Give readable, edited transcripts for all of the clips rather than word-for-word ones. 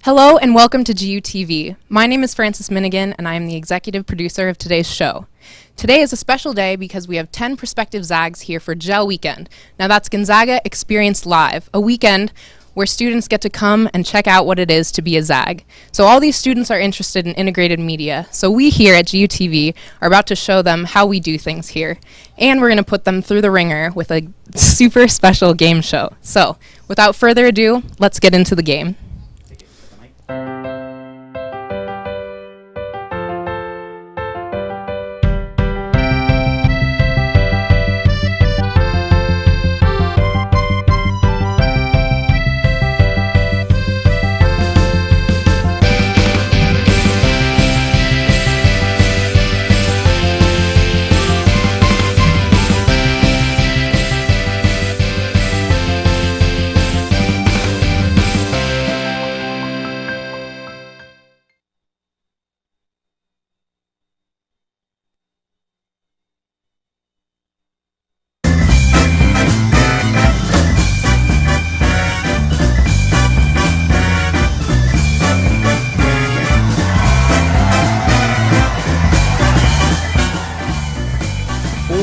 Hello and welcome to GUTV. My name is Frances Minigan and I am the executive producer of today's show. Today is a special day because we have 10 prospective Zags here for GEL Weekend. Now that's Gonzaga Experience Live, a weekend where students get to come and check out what it is to be a Zag. So all these students are interested in integrated media. So we here at GUTV are about to show them how we do things here. And we're gonna put them through the ringer with a super special game show. So without further ado, let's get into the game.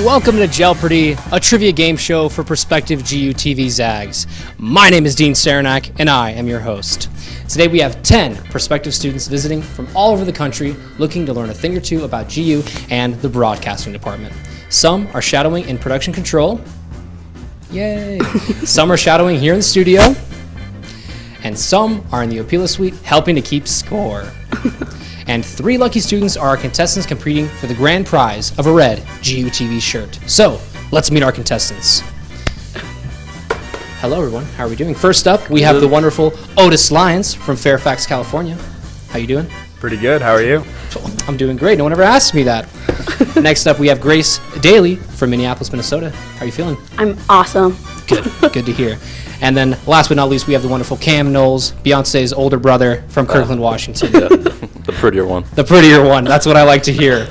Welcome to Jeopardy, a trivia game show for prospective GUTV Zags. My name is Dean Saranac, and I am your host. Today we have 10 prospective students visiting from all over the country looking to learn a thing or two about GU and the broadcasting department. Some are shadowing in production control. Yay! Some are shadowing here in the studio. And some are in the Opila Suite helping to keep score. And 3 lucky students are our contestants competing for the grand prize of a red GUTV shirt. So, let's meet our contestants. Hello everyone, how are we doing? First up, we have the wonderful Otis Lyons from Fairfax, California. How you doing? Pretty good, how are you? I'm doing great, no one ever asked me that. Next up, we have Grace Daly from Minneapolis, Minnesota. How are you feeling? I'm awesome. Good to hear. And then, last but not least, we have the wonderful Cam Knowles, Beyonce's older brother from Kirkland, Washington. Yeah, the prettier one. The prettier one. That's what I like to hear.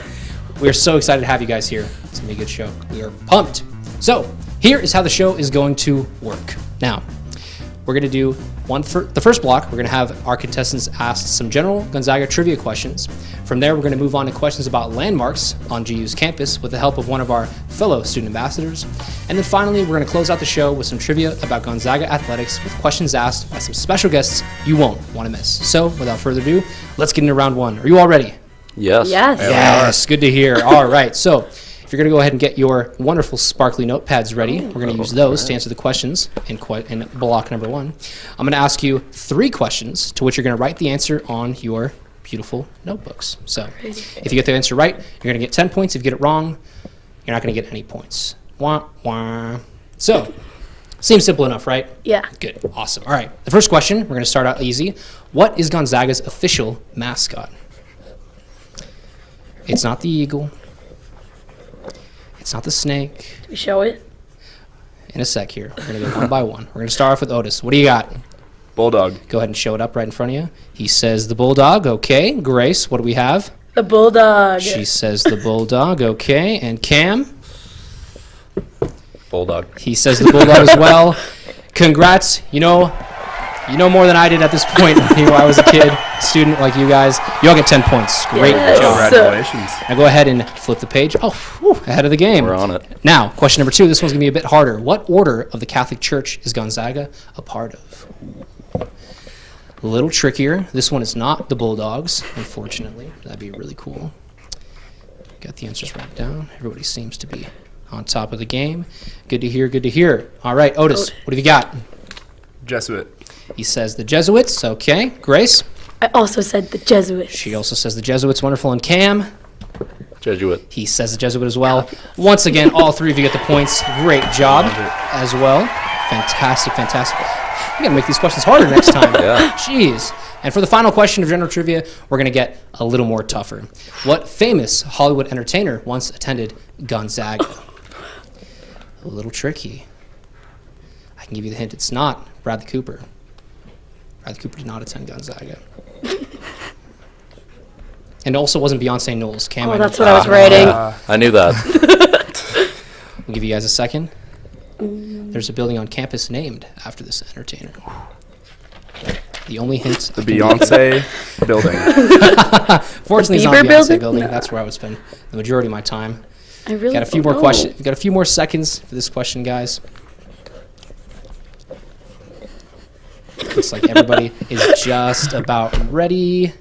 We are so excited to have you guys here. It's going to be a good show. We are pumped. So, here is how the show is going to work. Now, we're going to do the first block. We're going to have our contestants ask some general Gonzaga trivia questions. From there, we're going to move on to questions about landmarks on GU's campus with the help of one of our fellow student ambassadors. And then finally, we're going to close out the show with some trivia about Gonzaga athletics with questions asked by some special guests you won't want to miss. So, without further ado, let's get into round 1. Are you all ready? Yes. Yes. Yes, good to hear. All right, so if you're going to go ahead and get your wonderful sparkly notepads ready, we're going to use those to answer the questions in block number 1. I'm going to ask you 3 questions to which you're going to write the answer on your beautiful notebooks. So if you get the answer right, you're going to get 10 points. If you get it wrong, you're not going to get any points. Wah, wah. So, seems simple enough, right? Yeah. Good. Awesome. All right. The first question, we're going to start out easy. What is Gonzaga's official mascot? It's not the eagle. It's not the snake. We show it. In a sec here. We're going to go one by one. We're going to start off with Otis. What do you got? Bulldog. Go ahead and show it up right in front of you. He says the bulldog. Okay. Grace, what do we have? The bulldog. She says the bulldog. Okay. And Cam? Bulldog. He says the bulldog as well. Congrats. You know more than I did at this point. I was a kid, student like you guys. You all get 10 points. Great job. Congratulations. Now go ahead and flip the page. Oh, whew, ahead of the game. We're on it. Now, question number 2. This one's going to be a bit harder. What order of the Catholic Church is Gonzaga a part of? A little trickier. This one is not the Bulldogs, unfortunately. That'd be really cool. Got the answers right down. Everybody seems to be on top of the game. Good to hear, good to hear. All right, Otis, what have you got? Jesuit. He says the Jesuits. Okay. Grace? I also said the Jesuits. She also says the Jesuits. Wonderful. And Cam? Jesuit. He says the Jesuit as well. Once again, all 3 of you get the points. Great job as well. Fantastic, fantastic. We gotta make these questions harder next time. Yeah. Jeez. And for the final question of general trivia, we're gonna get a little more tougher. What famous Hollywood entertainer once attended Gonzaga? A little tricky. I can give you the hint. It's not Bradley Cooper. Bradley Cooper did not attend Gonzaga. And also wasn't Beyonce Knowles. Cam, That's what I was writing. I knew that. I'll give you guys a second. There's a building on campus named after this entertainer. The only hint. The Beyonce building. Fortunately, it's not Bieber the Beyonce building? building. No. That's where I would spend the majority of my time. I really Got a few don't more know. questions. We've got a few more seconds for this question, guys. Looks like everybody is just about ready.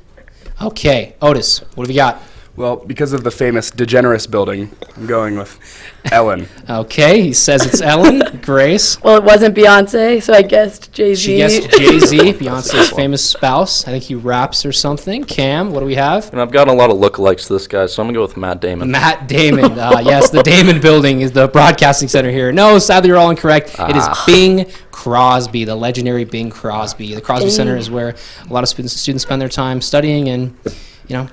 Okay, Otis, what have you got? Well, because of the famous DeGeneres building, I'm going with Ellen. Okay, he says it's Ellen. Grace, Well, it wasn't Beyonce, so I guessed Jay-Z. she guessed Jay-Z, Beyonce's famous spouse. I think he raps or something. Cam, what do we have? And I've gotten a lot of lookalikes to this guy, so I'm going to go with Matt Damon. Matt Damon. Yes, the Damon Building is the broadcasting center here. No, sadly, you're all incorrect. It is Bing Crosby, the legendary Bing Crosby. The Crosby Dang. Center is where a lot of students spend their time studying and,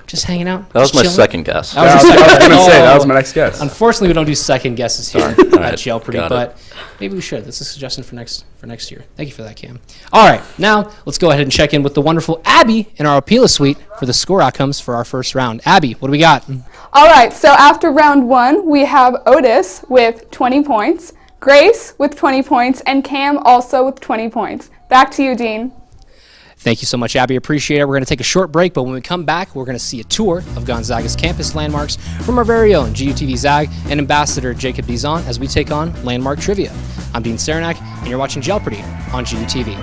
just hanging out. That was just my chilling. second guess. That was I your was second- going to say, that was Oh. my next guess. Unfortunately, we don't do second guesses here Sorry. All at right. Jeopardy, Got it. but maybe we should. That's a suggestion for next year. Thank you for that, Cam. All right, now let's go ahead and check in with the wonderful Abby in our Appeal Suite for the score outcomes for our first round. Abby, what do we got? All right, so after round one, we have Otis with 20 points, Grace with 20 points, and Cam also with 20 points. Back to you, Dean. Thank you so much, Abby. Appreciate it. We're going to take a short break, but when we come back, we're going to see a tour of Gonzaga's campus landmarks from our very own GUTV Zag and Ambassador Jacob Dizon as we take on Landmark Trivia. I'm Dean Saranac, and you're watching Jeopardy on GUTV.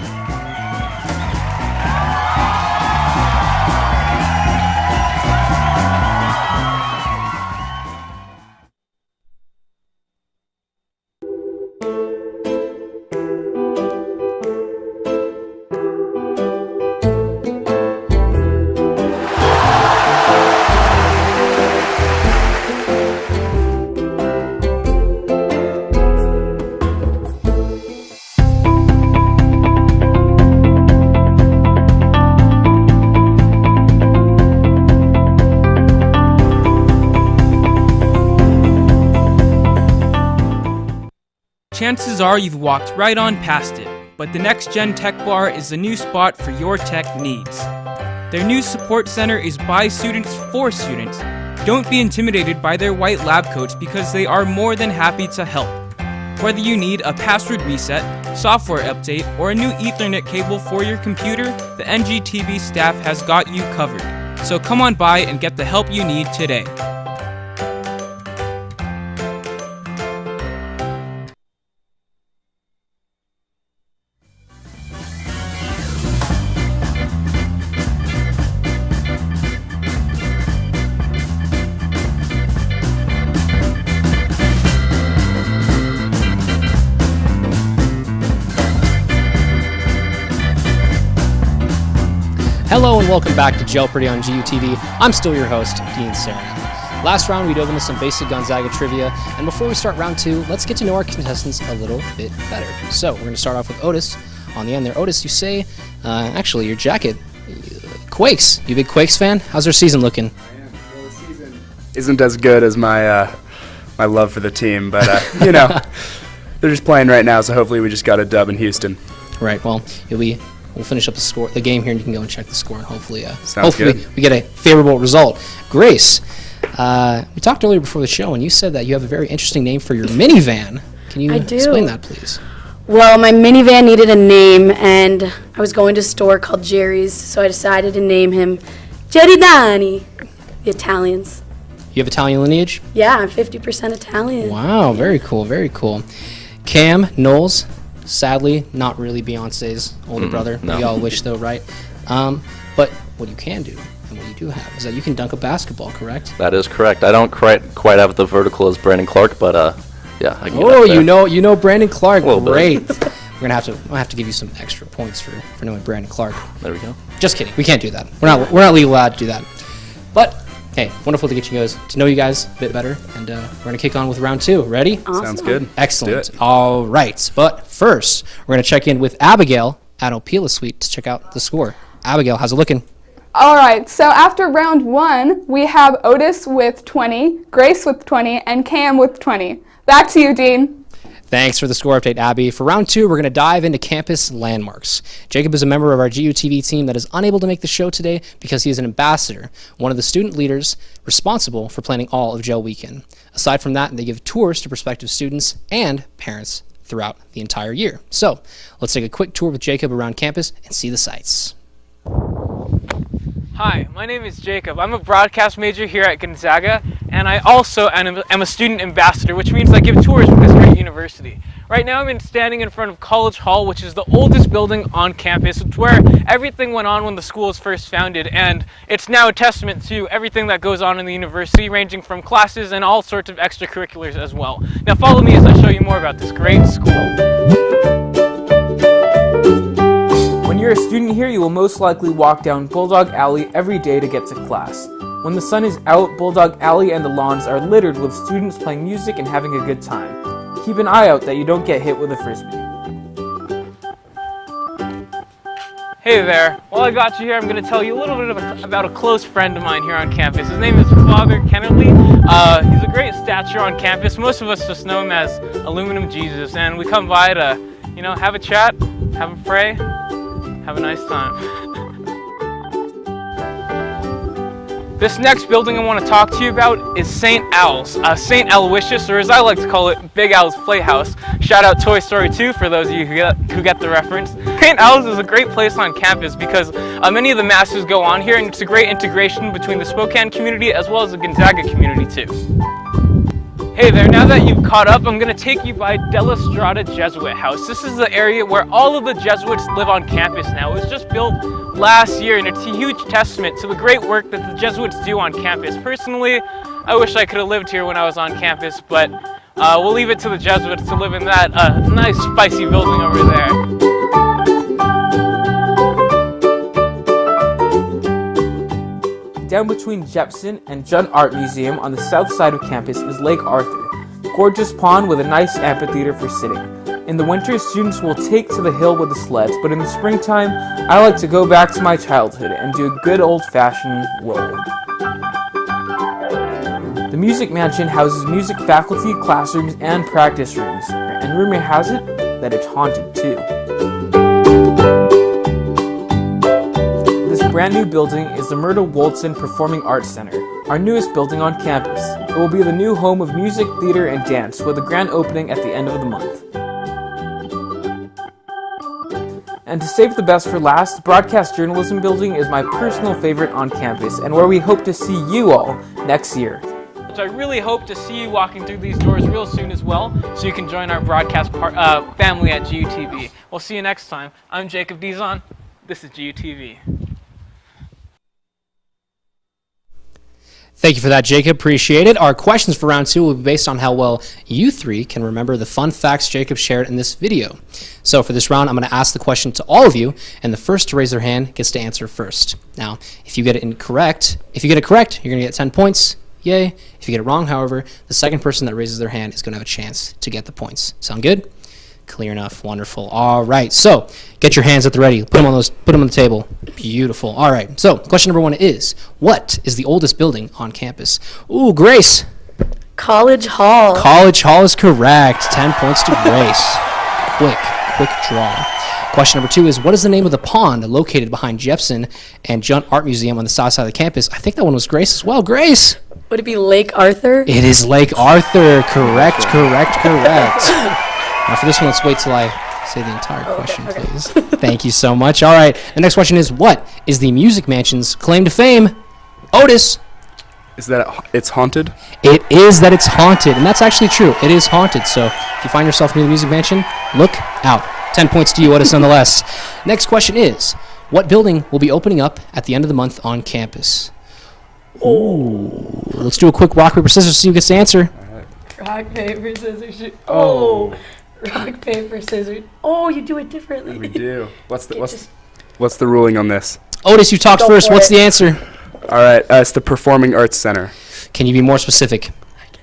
Chances are you've walked right on past it, but the Next Gen Tech Bar is the new spot for your tech needs. Their new support center is by students for students. Don't be intimidated by their white lab coats because they are more than happy to help. Whether you need a password reset, software update, or a new Ethernet cable for your computer, the NGTV staff has got you covered. So come on by and get the help you need today. Hello and welcome back to Jeopardy on GUTV. I'm still your host, Dean Saranac. Last round, we dove into some basic Gonzaga trivia, and before we start round two, let's get to know our contestants a little bit better. So, we're going to start off with Otis. On the end there, Otis, you say, actually, your jacket quakes. You a big Quakes fan? How's their season looking? Well, the season isn't as good as my my love for the team, but, they're just playing right now, so hopefully we just got a dub in Houston. Right, well, we'll finish up the game here, and you can go and check the score, and hopefully, Sounds good. we get a favorable result. Grace, we talked earlier before the show, and you said that you have a very interesting name for your minivan. Can you I do. explain that, please? Well, my minivan needed a name, and I was going to a store called Jerry's, so I decided to name him Jerry Dani, the Italians. You have Italian lineage? Yeah, I'm 50% Italian. Wow, very cool, very cool. Cam Knowles, sadly, not really Beyonce's older brother. no. We all wish, though, right? But what you can do, and what you do have, is that you can dunk a basketball, correct? That is correct. I don't quite have the vertical as Brandon Clark, but yeah, I can get Oh, up there. you know Brandon Clark. A little bit. Great. I'll have to give you some extra points for knowing Brandon Clark. There we go. Just kidding. We can't do that. We're not legally allowed to do that. But hey, wonderful to get you guys to know you guys a bit better, and we're gonna kick on with round two. Ready? Awesome. Sounds good. Excellent. Let's do it. All right. But first, we're going to check in with Abigail at Opila Suite to check out the score. Abigail, how's it looking? All right, so after round one, we have Otis with 20, Grace with 20, and Cam with 20. Back to you, Dean. Thanks for the score update, Abby. For round two, we're going to dive into campus landmarks. Jacob is a member of our GUTV team that is unable to make the show today because he is an ambassador, one of the student leaders responsible for planning all of Gel Weekend. Aside from that, they give tours to prospective students and parents throughout the entire year. So let's take a quick tour with Jacob around campus and see the sights. Hi, my name is Jacob. I'm a broadcast major here at Gonzaga, and I also am a student ambassador, which means I give tours with this great university. Right now I'm standing in front of College Hall, which is the oldest building on campus. It's where everything went on when the school was first founded, and it's now a testament to everything that goes on in the university, ranging from classes and all sorts of extracurriculars as well. Now follow me as I show you more about this great school. When you're a student here, you will most likely walk down Bulldog Alley every day to get to class. When the sun is out, Bulldog Alley and the lawns are littered with students playing music and having a good time. Keep an eye out that you don't get hit with a frisbee. Hey there. While I got you here, I'm going to tell you a little bit about a close friend of mine here on campus. His name is Father Kennedy. He's a great stature on campus. Most of us just know him as Aluminum Jesus, and we come by to, have a chat, have a pray, have a nice time. This next building I want to talk to you about is St. Al's. St. Aloysius, or as I like to call it, Big Al's Playhouse. Shout out Toy Story 2 for those of you who get the reference. St. Al's is a great place on campus because many of the masses go on here, and it's a great integration between the Spokane community as well as the Gonzaga community too. Hey there, now that you've caught up, I'm going to take you by Della Strada Jesuit House. This is the area where all of the Jesuits live on campus now. It was just built last year, and it's a huge testament to the great work that the Jesuits do on campus. Personally, I wish I could have lived here when I was on campus, but we'll leave it to the Jesuits to live in that nice spicy building over there. Down between Jepson and Judd Art Museum on the south side of campus is Lake Arthur, a gorgeous pond with a nice amphitheater for sitting. In the winter, students will take to the hill with the sleds, but in the springtime, I like to go back to my childhood and do a good old-fashioned roll. The Music Mansion houses music faculty, classrooms, and practice rooms, and rumor has it that it's haunted too. This brand new building is the Myrtle Woldson Performing Arts Center, our newest building on campus. It will be the new home of music, theater, and dance, with a grand opening at the end of the month. And to save the best for last, the Broadcast Journalism Building is my personal favorite on campus, and where we hope to see you all next year. So I really hope to see you walking through these doors real soon as well, so you can join our broadcast family at GUTV. We'll see you next time. I'm Jacob Dizon. This is GUTV. Thank you for that, Jacob. Appreciate it. Our questions for round 2 will be based on how well you three can remember the fun facts Jacob shared in this video. So for this round, I'm going to ask the question to all of you, and the first to raise their hand gets to answer first. Now, if you get it correct, you're going to get 10 points. Yay. If you get it wrong, however, the second person that raises their hand is going to have a chance to get the points. Sound good? Clear enough. Wonderful. All right. So get your hands at the ready. Put them on the table. Beautiful. All right. So question number 1 is, what is the oldest building on campus? Ooh, Grace. College Hall. College Hall is correct. 10 points to Grace. Quick draw. Question number 2 is, what is the name of the pond located behind Jepson and Judd Art Museum on the south side of the campus? I think that one was Grace as well. Grace. Would it be Lake Arthur? It is Lake Arthur. Correct. Now for this one, let's wait till I say the entire question, okay. please. Thank you so much. All right. The next question is, what is the Music Mansion's claim to fame? Otis. Is that it's haunted? It is that it's haunted, and that's actually true. It is haunted, so if you find yourself near the Music Mansion, look out. 10 points to you, Otis, nonetheless. Next question is, what building will be opening up at the end of the month on campus? Ooh. Let's do a quick rock, paper, scissors, see who gets to answer. Rock, paper, scissors, shoot. Oh. Rock, paper, scissors. Oh, you do it differently. We do. What's the ruling on this? Otis, you talked first. What's the answer? All right, it's the Performing Arts Center. Can you be more specific?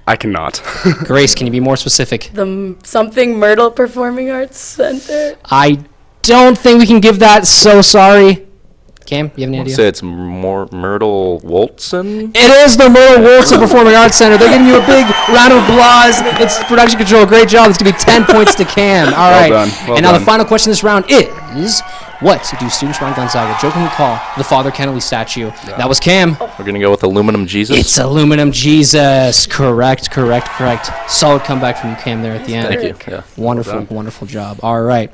I cannot. Grace, can you be more specific? The something Myrtle Performing Arts Center. I don't think we can give that, so sorry. Cam, you have any idea? Say it's Myrtle Woldson? It is the Myrtle Woldson Performing Arts Center. They're giving you a big round of applause. It's production control. Great job. It's going to be 10 points to Cam. All right. Well done. And now the final question this round is, what do students around Gonzaga jokingly call the Father Kennedy statue? Yeah. That was Cam. We're going to go with Aluminum Jesus. It's Aluminum Jesus. Correct. Solid comeback from Cam there at the end. Thank you. Yeah. Wonderful job. All right.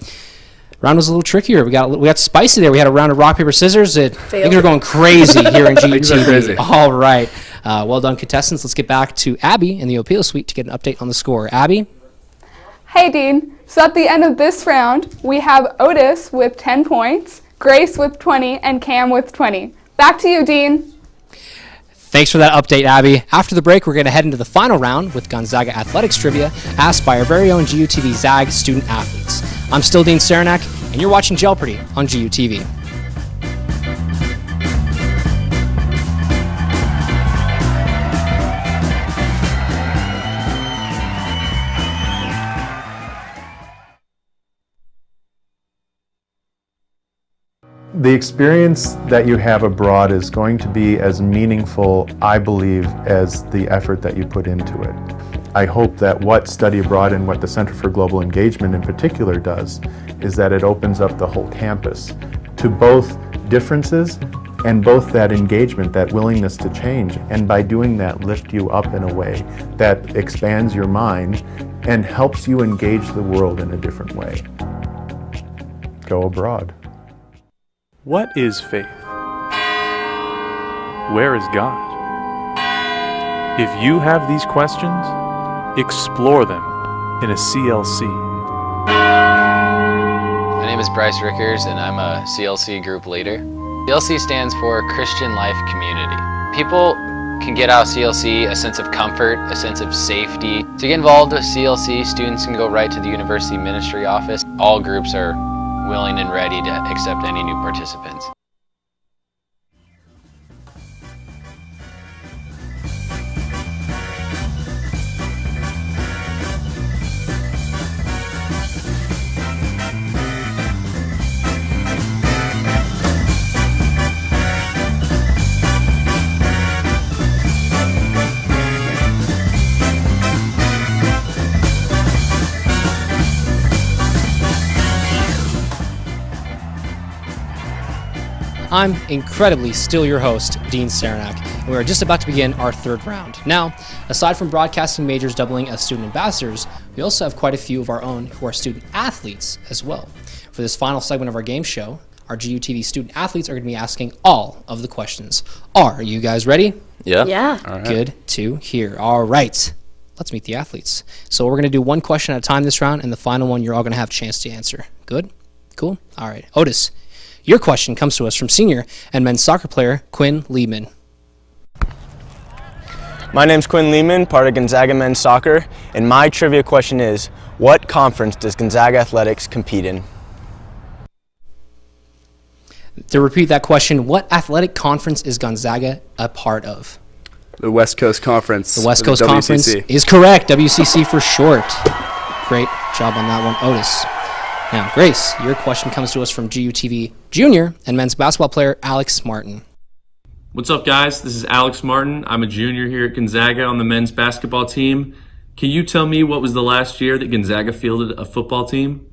round was a little trickier. We got spicy there. We had a round of rock, paper, scissors. Things are going crazy here in Things are crazy. GUTV. All right. Well done, contestants. Let's get back to Abby in the appeal suite to get an update on the score. Abby? Hey, Dean. So at the end of this round, we have Otis with 10 points, Grace with 20, and Cam with 20. Back to you, Dean. Thanks for that update, Abby. After the break, we're going to head into the final round with Gonzaga Athletics Trivia asked by our very own GUTV ZAG student athletes. I'm still Dean Saranac, and you're watching Jeopardy on GUTV. The experience that you have abroad is going to be as meaningful, I believe, as the effort that you put into it. I hope that what Study Abroad and what the Center for Global Engagement in particular does is that it opens up the whole campus to both differences and both that engagement, that willingness to change, and by doing that lift you up in a way that expands your mind and helps you engage the world in a different way. Go abroad. What is faith? Where is God? If you have these questions, explore them in a CLC. My name is Bryce Rickers and I'm a CLC group leader. CLC stands for Christian Life Community. People can get out of CLC a sense of comfort, a sense of safety. To get involved with CLC, students can go right to the University Ministry Office. All groups are willing and ready to accept any new participants. I'm incredibly still your host, Dean Saranac, and we are just about to begin our third round. Now, aside from broadcasting majors doubling as student ambassadors, we also have quite a few of our own who are student athletes as well. For this final segment of our game show, our GUTV student athletes are going to be asking all of the questions. Are you guys ready? Yeah. Yeah. All right. Good to hear. All right. Let's meet the athletes. So we're going to do one question at a time this round, and the final one you're all going to have a chance to answer. Good? Cool? All right. Otis, your question comes to us from senior and men's soccer player Quinn Lehman. My name's Quinn Lehman, part of Gonzaga men's soccer, and my trivia question is, what conference does Gonzaga Athletics compete in? To repeat that question, what athletic conference is Gonzaga a part of? The West Coast Conference. The West or Coast WCC. Conference is correct. WCC for short. Great job on that one, Otis. Now, Grace, your question comes to us from GUTV junior and men's basketball player Alex Martin. What's up, guys? This is Alex Martin. I'm a junior here at Gonzaga on the men's basketball team. Can you tell me what was the last year that Gonzaga fielded a football team?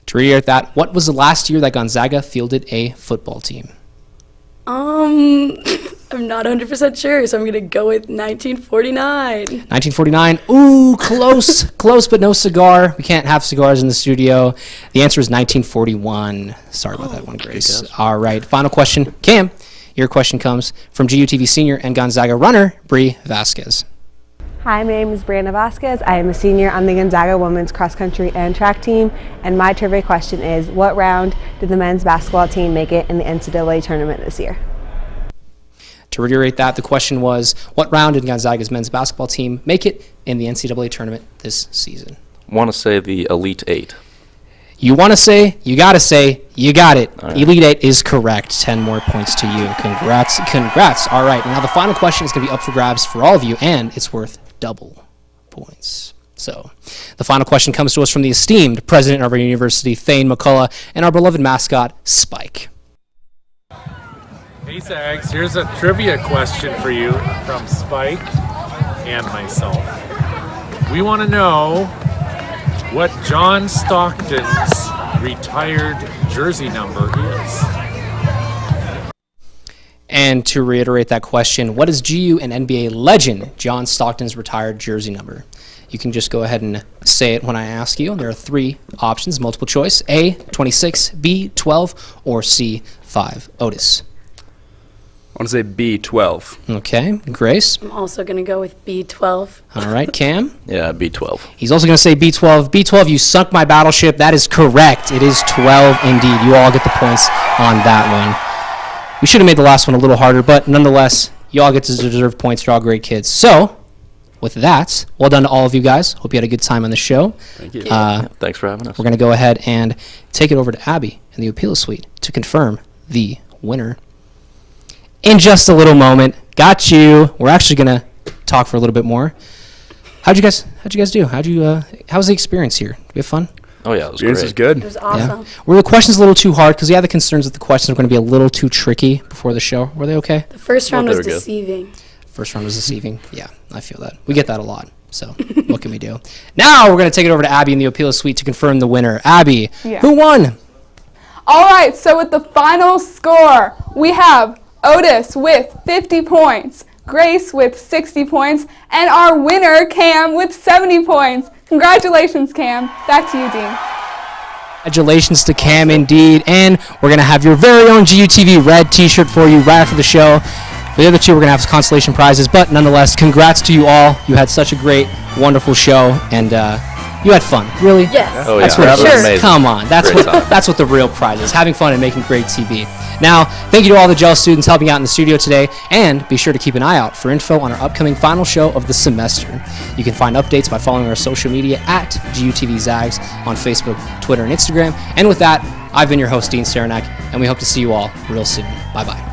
To reiterate that, what was the last year that Gonzaga fielded a football team? I'm not 100% sure, so I'm going to go with 1949. 1949. Ooh, close. Close, but no cigar. We can't have cigars in the studio. The answer is 1941. Sorry about that one, Grace. All right, final question. Cam, your question comes from GUTV senior and Gonzaga runner, Bree Vasquez. Hi, my name is Brianna Vasquez. I am a senior on the Gonzaga women's cross country and track team, and my trivia question is, what round did the men's basketball team make it in the NCAA tournament this year? To reiterate that, the question was, what round did Gonzaga's men's basketball team make it in the NCAA tournament this season? I want to say the Elite Eight. You want to say, you got to say, you got it. All right. Elite Eight is correct. 10 more points to you. Congrats. Congrats. All right, now the final question is going to be up for grabs for all of you, and it's worth double points. So the final question comes to us from the esteemed president of our university, Thane McCullough, and our beloved mascot, Spike. Hey Zags, here's a trivia question for you from Spike and myself. We want to know what John Stockton's retired jersey number is. And to reiterate that question, what is GU and NBA legend John Stockton's retired jersey number? You can just go ahead and say it when I ask you. There are 3 options, multiple choice. A, 26, B, 12, or C, 5. Otis. I want to say B12. Okay, Grace. I'm also going to go with B12. All right, Cam. Yeah, B12. He's also going to say B12. B12, you sunk my battleship. That is correct. It is 12 indeed. You all get the points on that one. We should have made the last one a little harder, but nonetheless, you all get to deserve points. You're all great kids. So, with that, well done to all of you guys. Hope you had a good time on the show. Thank you. Thanks for having us. We're going to go ahead and take it over to Abby in the appeal suite to confirm the winner. In just a little moment. Got you. We're actually going to talk for a little bit more. How'd you guys do? How was the experience here? Did we have fun? Oh, yeah, it was Experience great. was good. It was awesome. Yeah. Were the questions a little too hard? Because we had the concerns that the questions were going to be a little too tricky before the show. Were they okay? The first round Well, was they were good. deceiving. First round was deceiving. Yeah, I feel that. We get that a lot. So what can we do? Now we're going to take it over to Abby in the appeal suite to confirm the winner. Abby, who won? All right, so with the final score, we have Otis with 50 points, Grace with 60 points, and our winner, Cam, with 70 points. Congratulations, Cam. Back to you, Dean. Congratulations to Cam, indeed. And we're going to have your very own GUTV red t-shirt for you right after the show. For the other 2, we're going to have consolation prizes. But nonetheless, congrats to you all. You had such a great, wonderful show. And you had fun. Really? Yes. Oh, That's yeah, what that was amazing. Come on. That's Great what time. that's what the real prize is. Having fun and making great TV. Now, thank you to all the GEL students helping out in the studio today, and be sure to keep an eye out for info on our upcoming final show of the semester. You can find updates by following our social media at GUTV Zags on Facebook, Twitter, and Instagram. And with that, I've been your host, Dean Saranac, and we hope to see you all real soon. Bye-bye.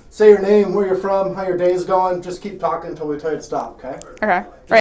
Say your name, where you're from, how your day's going. Just keep talking until we tell you to stop, okay? Okay. Right.